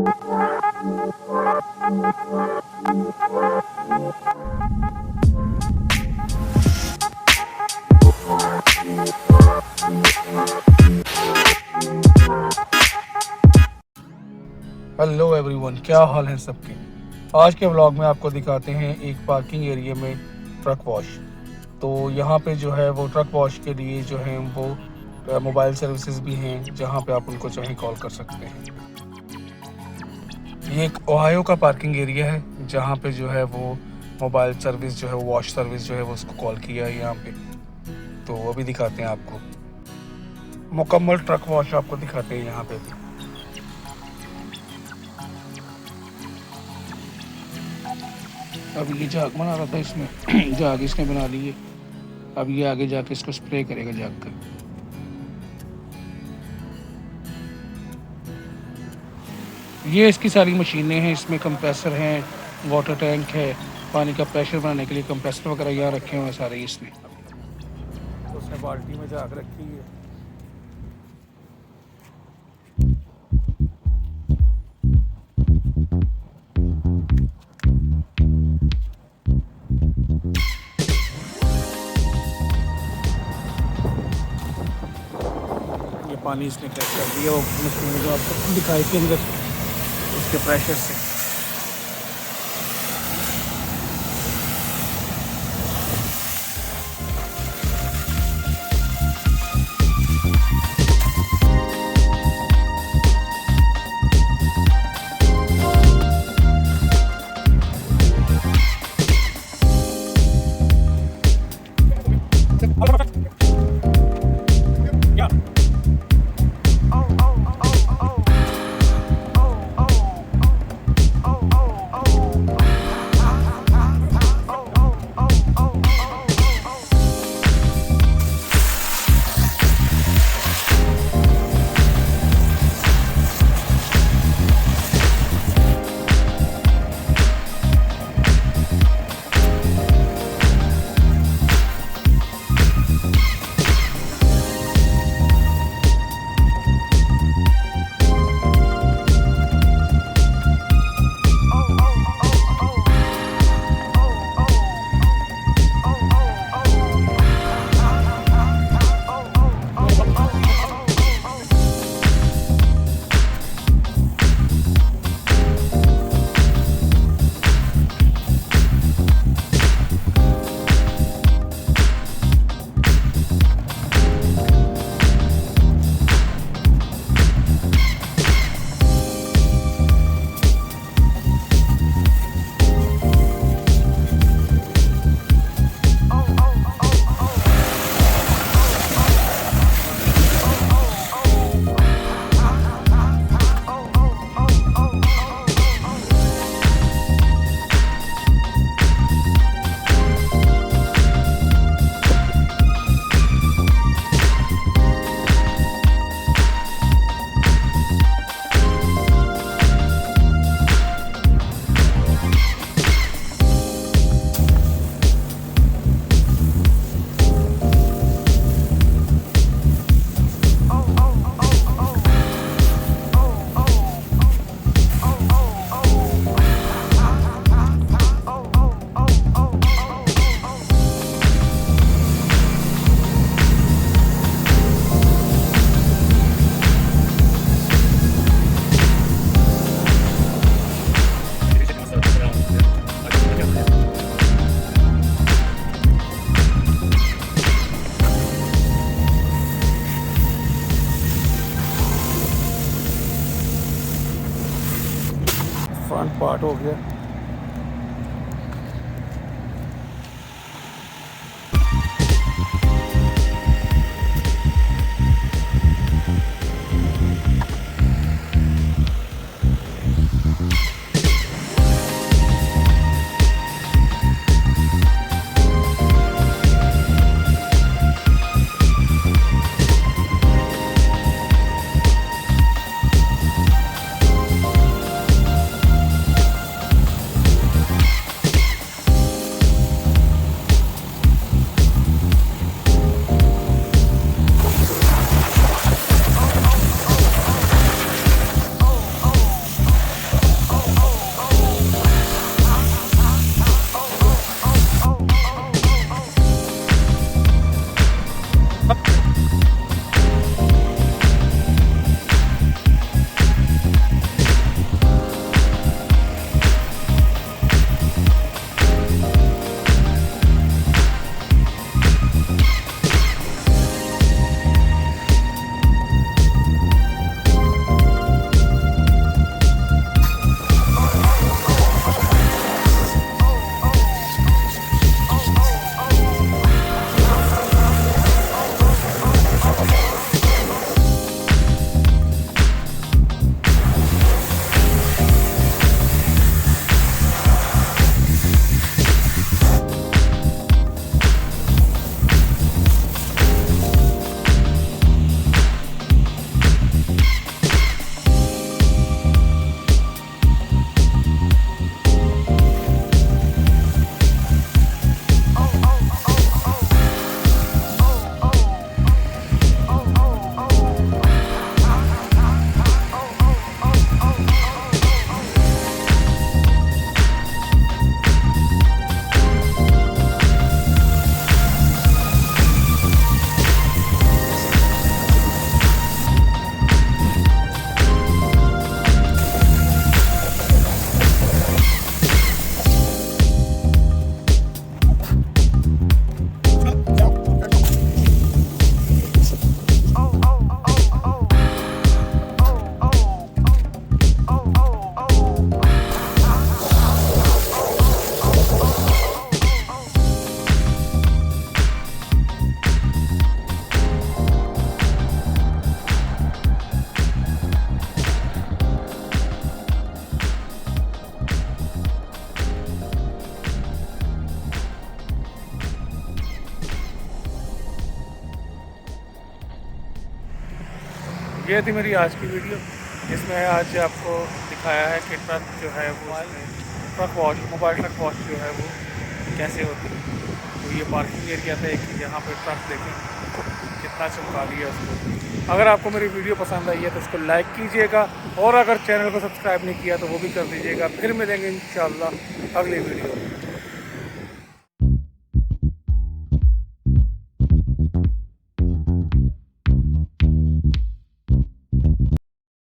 Hello everyone, क्या हाल है सबके। आज के व्लॉग में आपको दिखाते हैं एक पार्किंग एरिया में ट्रक वॉश। तो यहाँ पे जो है वो ट्रक वॉश के लिए जो है वो मोबाइल सर्विसेज भी हैं, जहाँ पे आप उनको चाहे कॉल कर सकते हैं। ये एक ओहायो का पार्किंग एरिया है, जहाँ पे जो है वो मोबाइल सर्विस जो है वॉश सर्विस जो है वो उसको कॉल किया है यहाँ पे। तो वो भी दिखाते हैं आपको, मुकम्मल ट्रक वॉश आपको दिखाते हैं यहाँ पे भी। अब ये जाग बना रहा था इसमें जाग इसने बना ली है। अब ये आगे जाके इसको स्प्रे करेगा जाग कर। ये इसकी सारी मशीनें हैं, इसमें कंप्रेसर हैं, वाटर टैंक है, पानी का प्रेशर बनाने के लिए कंप्रेसर वगैरह यहाँ रखे हुए हैं सारे इसमें। तो उसने बाल्टी में जाग रखी है। ये पानी इसने क्रैक कर दिया वो मशीन में जो आपको दिखाई के अंदर उसके प्रेशर से। फ्रंट पार्ट हो गया। ये थी मेरी आज की वीडियो, जिसमें आज आपको दिखाया है कि ट्रक जो है वो truck wash, mobile truck wash जो है वो कैसे होती है। तो ये पार्किंग एरिया था एक, यहाँ पे ट्रक देखें कितना चमका लिया उसको। अगर आपको मेरी वीडियो पसंद आई है तो इसको लाइक कीजिएगा, और अगर चैनल को सब्सक्राइब नहीं किया तो वो भी कर दीजिएगा। फिर मिलेंगे इंशाल्लाह अगली वीडियो।